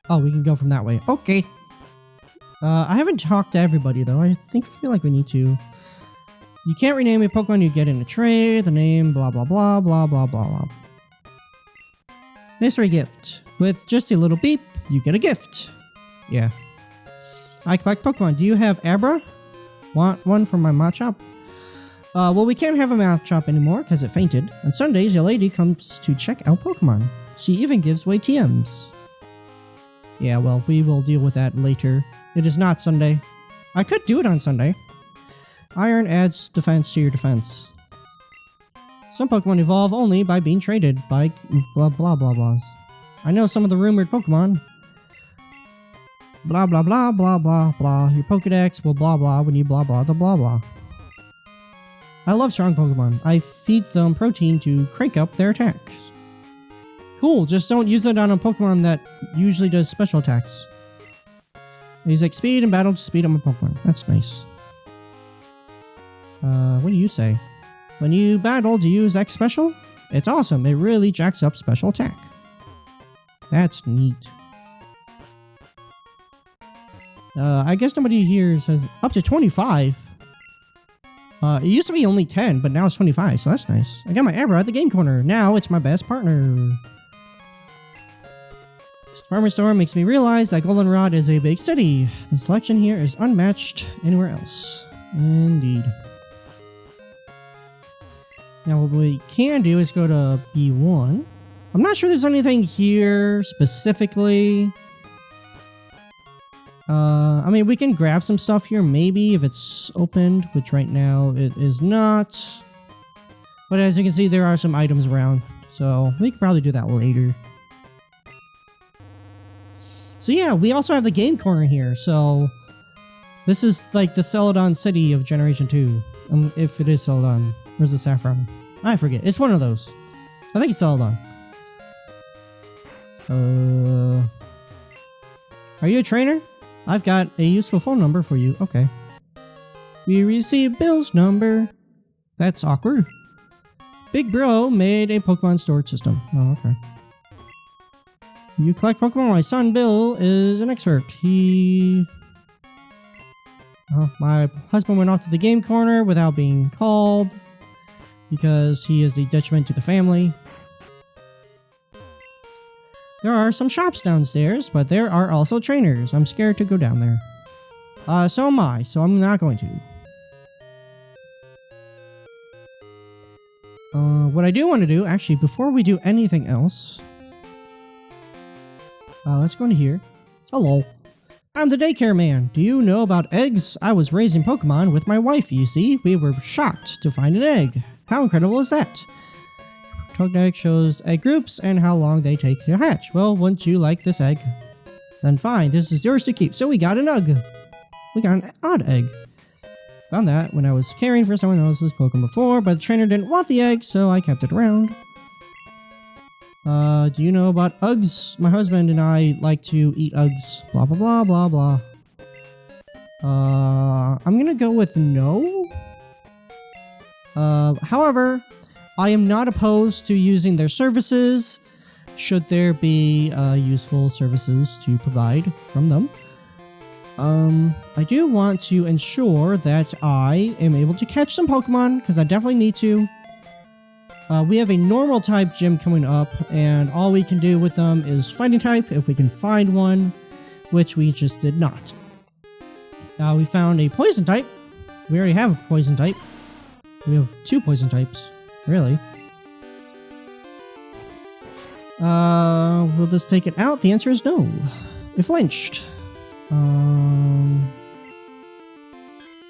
Oh, we can go from that way. Okay. I haven't talked to everybody, though. I feel like we need to. You can't rename a Pokemon you get in a trade. The name, blah, blah, blah, blah, blah, blah, blah. Mystery gift. With just a little beep, you get a gift. Yeah. I collect Pokemon. Do you have Abra? Want one from my Machop? Well, we can't have a Machop anymore because it fainted. On Sundays, a lady comes to check out Pokemon. She even gives away TMs. Yeah, well, we will deal with that later. It is not Sunday. I could do it on Sunday. Iron adds defense to your defense. Some Pokemon evolve only by being traded by blah blah blah blahs. I know some of the rumored Pokemon. Blah blah blah blah blah blah. Your Pokedex will blah blah when you blah blah the blah blah. I love strong Pokemon. I feed them protein to crank up their attacks. Cool, just don't use it on a Pokemon that usually does special attacks. Use like speed and battle to speed up my Pokemon. That's nice. What do you say? When you battle, do you use X special? It's awesome. It really jacks up special attack. That's neat. I guess nobody here says up to 25. It used to be only 10, but now it's 25, so that's nice. I got my Abra at the game corner. Now it's my best partner. This department store makes me realize that Goldenrod is a big city. The selection here is unmatched anywhere else. Indeed. Now what we can do is go to B1. I'm not sure there's anything here specifically. I mean, we can grab some stuff here maybe if it's opened, which right now it is not. But as you can see, there are some items around, so we could probably do that later. So yeah, we also have the game corner here, so this is like the Celadon City of Generation 2. If it is Celadon. Where's the Saffron? I forget. It's one of those. I think it's Celadon. Are you a trainer? I've got a useful phone number for you. Okay. We received Bill's number. That's awkward. Big Bro made a Pokemon storage system. Oh, okay. You collect Pokemon? My son Bill is an expert. My husband went off to the game corner without being called because he is the detriment to the family. There are some shops downstairs, but there are also trainers. I'm scared to go down there. So am I, so I'm not going to. What I do want to do, actually, before we do anything else, let's go into here. Hello. I'm the daycare man. Do you know about eggs? I was raising Pokemon with my wife, you see. We were shocked to find an egg. How incredible is that? Togdeck shows egg groups and how long they take to hatch. Well, wouldn't you like this egg? Then fine, this is yours to keep. So we got an egg. We got an odd egg. Found that when I was caring for someone else's Pokemon before, but the trainer didn't want the egg, so I kept it around. Do you know about Uggs? My husband and I like to eat Uggs. Blah, blah, blah, blah, blah. I'm gonna go with no. However, I am not opposed to using their services, should there be useful services to provide from them. I do want to ensure that I am able to catch some Pokemon, because I definitely need to. We have a normal type gym coming up, and all we can do with them is fighting type if we can find one, which we just did not. We found a poison type. We already have a poison type. We have 2 poison types, really. Will this take it out? The answer is no. It flinched.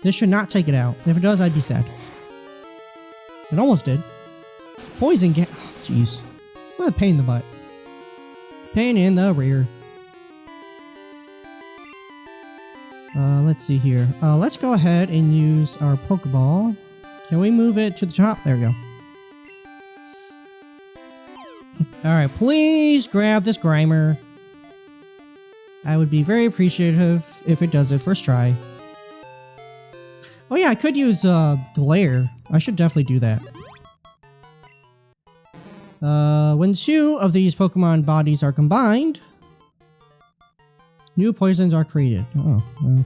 This should not take it out. If it does, I'd be sad. It almost did. Poison gas. Oh, jeez. What a pain in the butt. Pain in the rear. Let's see here. Let's go ahead and use our Pokeball. Can we move it to the top? There we go. Alright, please grab this Grimer. I would be very appreciative if it does it first try. Oh yeah, I could use Glare. I should definitely do that. When 2 of these Pokemon bodies are combined, New poisons are created. Oh, well.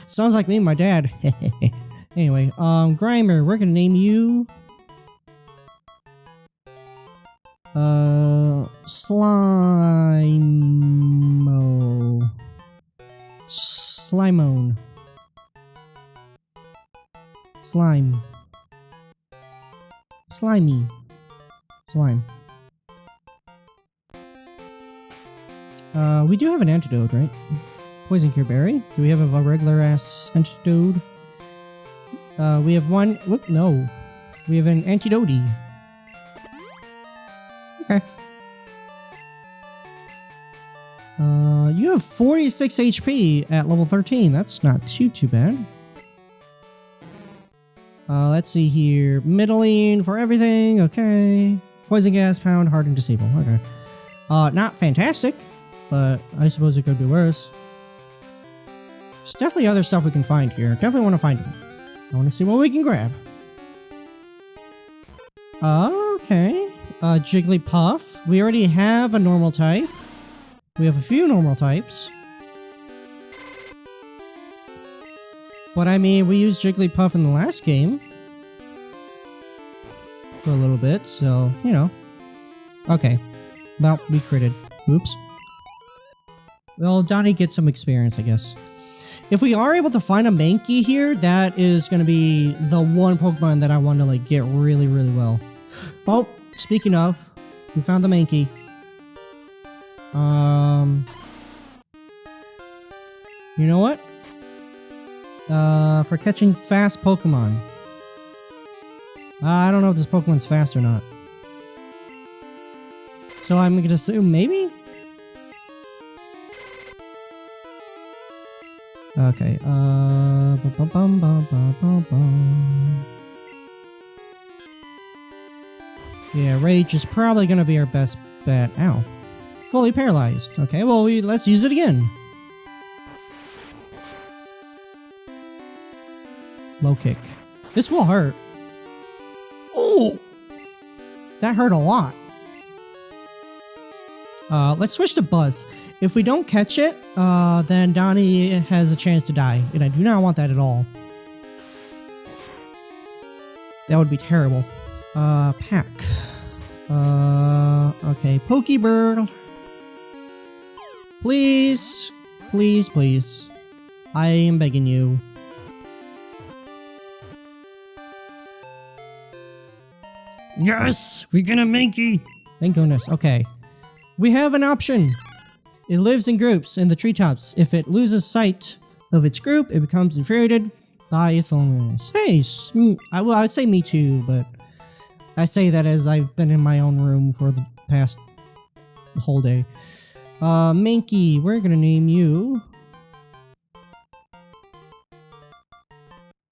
Sounds like me and my dad. Anyway, Grimer, we're gonna name you... Slimone. Slime. Slimy. Slime. We do have an antidote, right? Poison cure berry. Do we have a regular ass antidote? We have one. Whoop, no. We have an antidote. Okay. You have 46 HP at level 13. That's not too bad. Let's see here. Middling for everything. Okay. Poison gas, pound, hardened, disable. Okay. Not fantastic, but I suppose it could be worse. There's definitely other stuff we can find here. Definitely want to find them. I want to see what we can grab. Okay. Jigglypuff. We already have a normal type. We have a few normal types. But I mean, we used Jigglypuff in the last game. For a little bit, so, you know. Okay. Well, we critted. Oops. Well, Donnie gets some experience, I guess. If we are able to find a Mankey here, that is going to be the one Pokemon that I want to, like, get really, really well. Oh, speaking of, we found the Mankey. You know what? For catching fast Pokemon. I don't know if this Pokemon's fast or not. So I'm going to assume maybe? Okay, yeah, Rage is probably going to be our best bet. Ow. Fully paralyzed. Okay, well, let's use it again. Low kick. This will hurt. Oh! That hurt a lot. Let's switch to Buzz. If we don't catch it, then Donnie has a chance to die. And I do not want that at all. That would be terrible. Pack. Okay, Pokebird. Please. Please, please. I am begging you. Yes! We get a Mankey! Thank goodness. Okay. We have an option. It lives in groups in the treetops. If it loses sight of its group, it becomes infuriated by its loneliness. Hey, I would say me too, but I say that as I've been in my own room for the past whole day. Mankey, we're gonna name you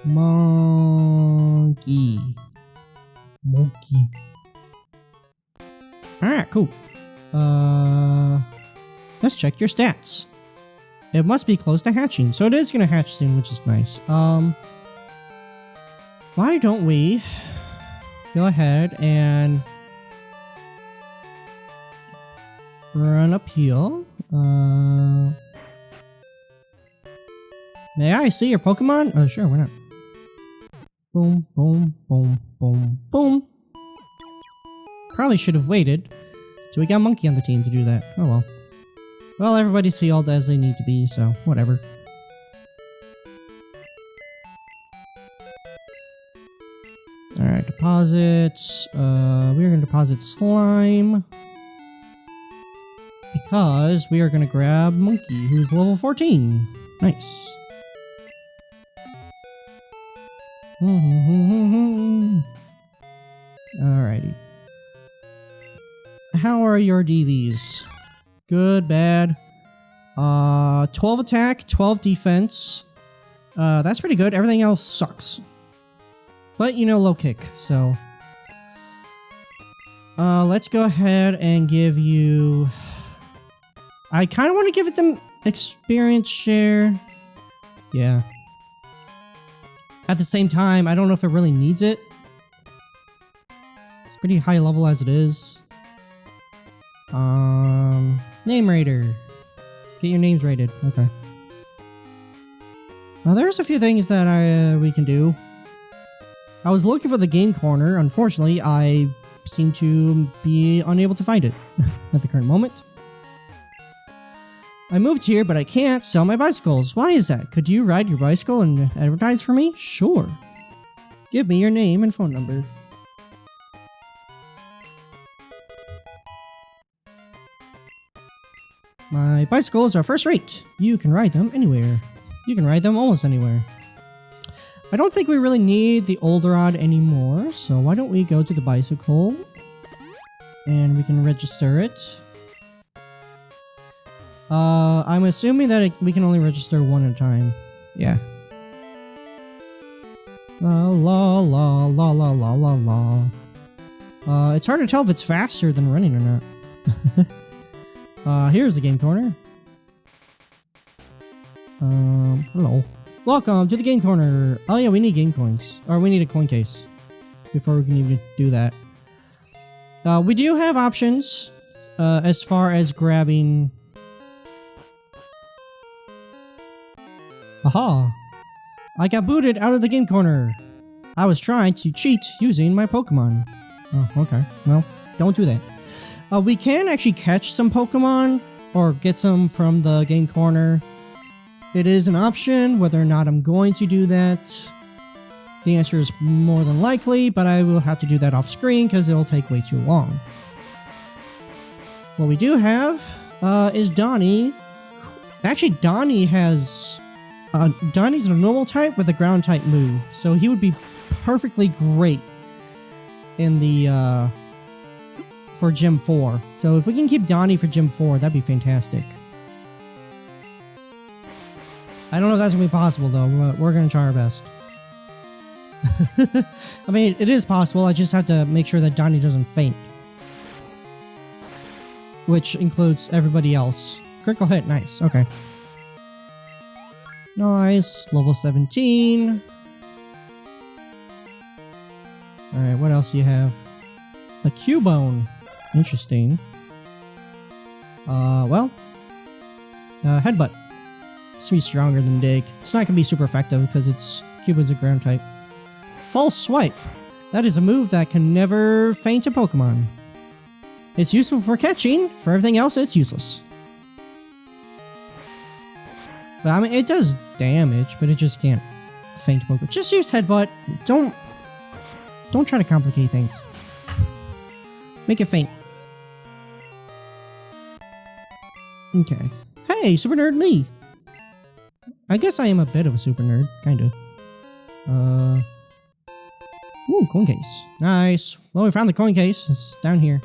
Monkey. Monkey. Alright, cool. Let's check your stats. It must be close to hatching, so it is gonna hatch soon, which is nice. Why don't we go ahead and run uphill? May I see your Pokemon? Oh, sure, why not? Boom, boom, boom, boom, boom. Probably should have waited till we got Monkey on the team to do that. Oh well. Well, everybody's healed as they need to be, so whatever. Alright, deposits. We're gonna deposit Slime. Because we are gonna grab Monkey, who's level 14. Nice. Alrighty. How are your DVs? Good, bad. 12 attack, 12 defense. That's pretty good. Everything else sucks. But, you know, low kick, so. Let's go ahead and give you... I kind of want to give it some experience share. Yeah. At the same time, I don't know if it really needs it. It's pretty high level as it is. Name Raider. Get your names rated. Okay. Now there's a few things that we can do. I was looking for the game corner. Unfortunately, I seem to be unable to find it at the current moment. I moved here, but I can't sell my bicycles. Why is that? Could you ride your bicycle and advertise for me? Sure. Give me your name and phone number. My bicycles are first rate. You can ride them anywhere. You can ride them almost anywhere. I don't think we really need the Goldenrod anymore, so why don't we go to the bicycle and we can register it. I'm assuming that we can only register one at a time. Yeah. La la la la la la la la. It's hard to tell if it's faster than running or not. Here's the game corner. Hello. Welcome to the game corner. Oh yeah, we need game coins. Or we need a coin case before we can even do that. We do have options as far as grabbing... Aha! I got booted out of the game corner. I was trying to cheat using my Pokemon. Oh, okay. Well, don't do that. We can actually catch some Pokemon or get some from the game corner. It is an option. Whether or not I'm going to do that, the answer is more than likely, but I will have to do that off screen because it'll take way too long. What we do have is Donnie. Actually, Donnie has... Donnie's a normal type with a ground type move, so he would be perfectly great in the for Gym 4. So if we can keep Donnie for Gym 4, that'd be fantastic. I don't know if that's gonna be possible though. We're gonna try our best. I mean, it is possible. I just have to make sure that Donnie doesn't faint, which includes everybody else. Critical hit, nice. Okay. Nice. Level 17. Alright, what else do you have? A Cubone. Interesting. Headbutt. It's gonna be stronger than Dig. It's not gonna be super effective because Cubone's a ground type. False Swipe. That is a move that can never faint a Pokemon. It's useful for catching. For everything else, it's useless. But I mean, it does damage, but it just can't faint Pokemon. Just use Headbutt. Don't try to complicate things. Make it faint. Okay. Hey, Super Nerd me! I guess I am a bit of a super nerd, kinda. Ooh, coin case. Nice. Well, we found the coin case. It's down here.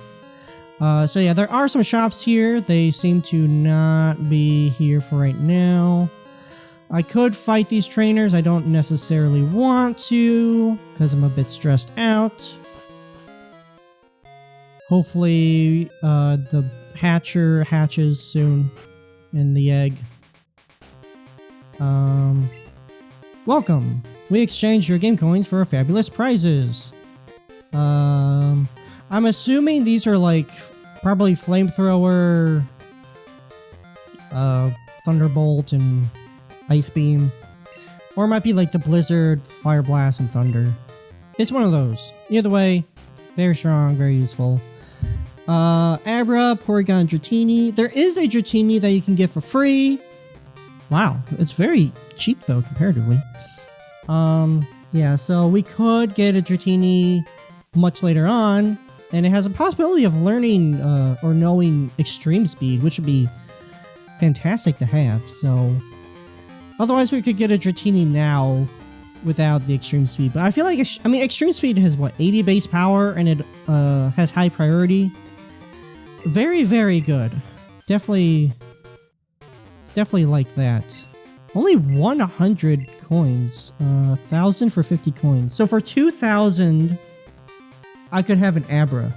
So yeah, there are some shops here. They seem to not be here for right now. I could fight these trainers. I don't necessarily want to, because I'm a bit stressed out. Hopefully, the hatcher hatches soon in the egg. Welcome. We exchanged your game coins for fabulous prizes. I'm assuming these are like probably flamethrower, thunderbolt, and ice beam, or it might be like the blizzard, fire blast, and thunder. It's one of those. Either way, very strong, very useful. Abra, Porygon, Dratini. There is a Dratini that you can get for free. Wow, it's very cheap though comparatively. Yeah, so we could get a Dratini much later on, and it has a possibility of learning or knowing extreme speed, which would be fantastic to have. So otherwise we could get a Dratini now without the extreme speed, but I feel like extreme speed has what, 80 base power, and it has high priority. Very, very good. Definitely like that. Only 100 coins. 1,000 for 50 coins. So for 2,000, I could have an Abra.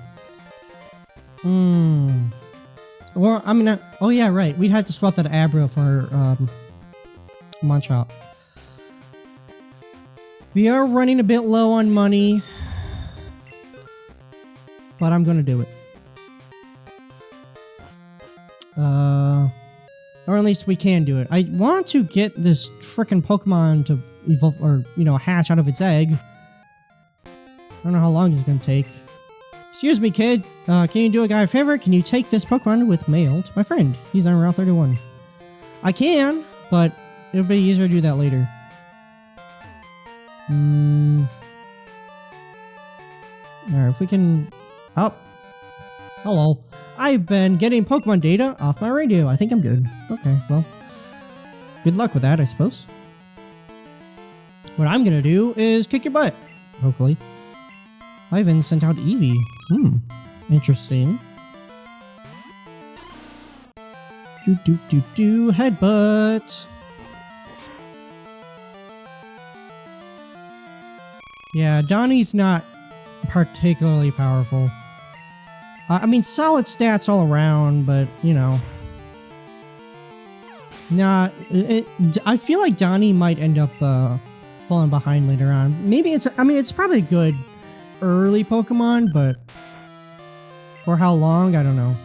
Or, I mean, oh yeah, right. We'd have to swap that Abra for Machop. We are running a bit low on money, but I'm gonna do it. Or at least we can do it. I want to get this frickin' Pokemon to evolve, or, hatch out of its egg. I don't know how long it's gonna take. Excuse me, kid. Can you do a guy a favor? Can you take this Pokemon with mail to my friend? He's on Route 31. I can, but it'll be easier to do that later. Alright, if we can... Oh. Hello. I've been getting Pokemon data off my radio. I think I'm good. Okay, well. Good luck with that, I suppose. What I'm gonna do is kick your butt. Hopefully. Ivan sent out Eevee. Interesting. Headbutt. Yeah, Donnie's not particularly powerful. I mean, solid stats all around, but, I feel like Donnie might end up falling behind later on. Maybe it's probably a good early Pokemon, but for how long, I don't know.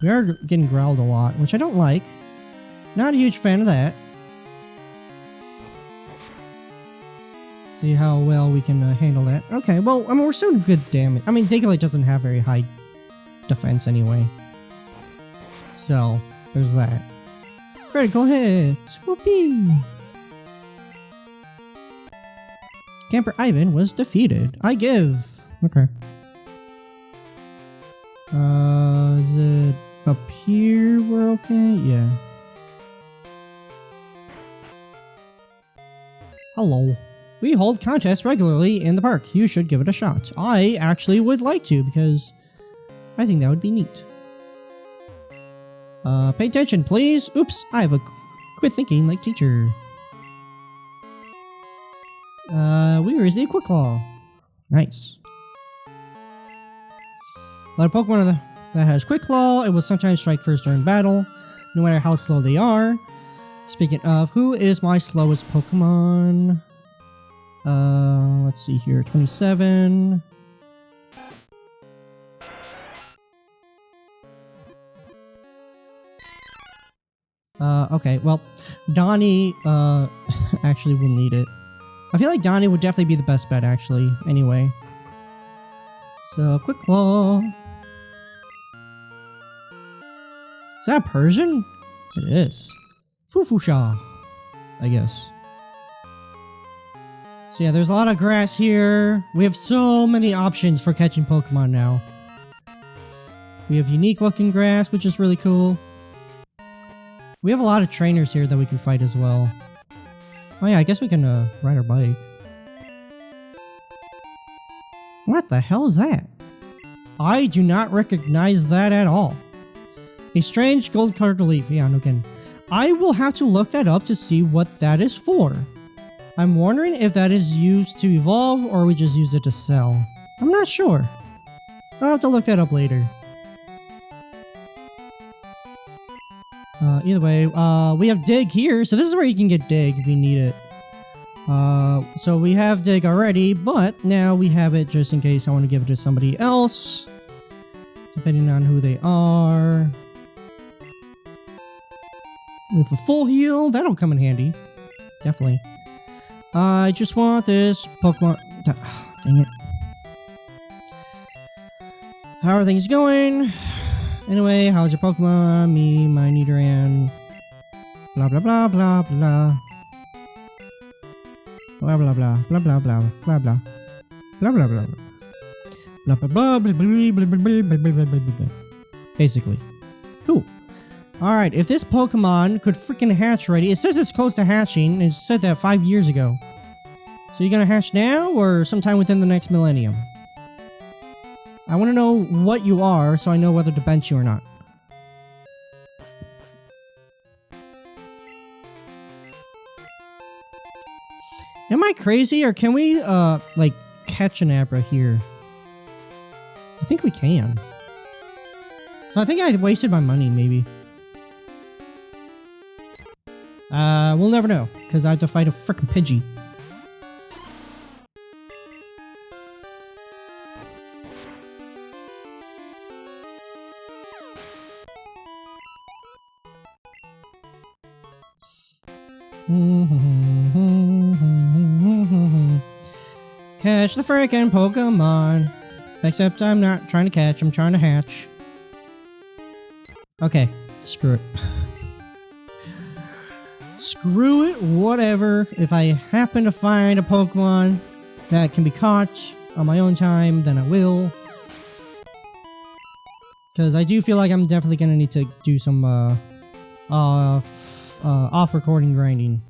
We are getting growled a lot, which I don't like. Not a huge fan of that. See how well we can handle that. Okay, well, I mean, we're still good damage. I mean, Diglett doesn't have very high defense anyway. So, there's that. Critical hit! Whoopee! Camper Ivan was defeated. I give! Okay. Is it up here we're okay? Yeah. Hello. We hold contests regularly in the park. You should give it a shot. I actually would like to because I think that would be neat. Pay attention, please. Oops, I have a quit thinking like teacher. Where is the Quick Claw? Nice. A lot of Pokemon that has Quick Claw. It will sometimes strike first during battle, no matter how slow they are. Speaking of, who is my slowest Pokemon? Let's see here, 27. Okay, well, Donnie, actually will need it. I feel like Donnie would definitely be the best bet, actually, anyway. So, Quick Claw. Is that Persian? It is. Fufusha, I guess. So yeah, there's a lot of grass here. We have so many options for catching Pokemon now. We have unique looking grass, which is really cool. We have a lot of trainers here that we can fight as well. Oh yeah, I guess we can ride our bike. What the hell is that? I do not recognize that at all. A strange gold-colored leaf. Yeah, no kidding. I will have to look that up to see what that is for. I'm wondering if that is used to evolve or we just use it to sell. I'm not sure. I'll have to look that up later. Either way, we have Dig here, so this is where you can get Dig if you need it. So we have Dig already, but now we have it just in case I want to give it to somebody else. Depending on who they are. With a full heal, that'll come in handy. Definitely. I just want this Pokemon. Dang it. How are things going? Anyway, how's your Pokemon? Me, my Nidoran. Blah blah blah blah blah. Blah blah blah blah blah blah blah blah. Blah blah blah. Blah blah blah blah blah blah blah. Basically. Cool. Alright, if this Pokemon could freaking hatch already, it says it's close to hatching, it said that 5 years ago. So you gonna hatch now, or sometime within the next millennium? I want to know what you are, so I know whether to bench you or not. Am I crazy, or can we, like, catch an Abra here? I think we can. So I think I wasted my money, maybe. We'll never know, because I have to fight a frickin' Pidgey. Catch the freaking Pokemon. Except I'm not trying to catch, I'm trying to hatch. Okay, screw it. Screw it, whatever. If I happen to find a Pokemon that can be caught on my own time, then I will. Because I do feel like I'm definitely going to need to do some off-recording grinding.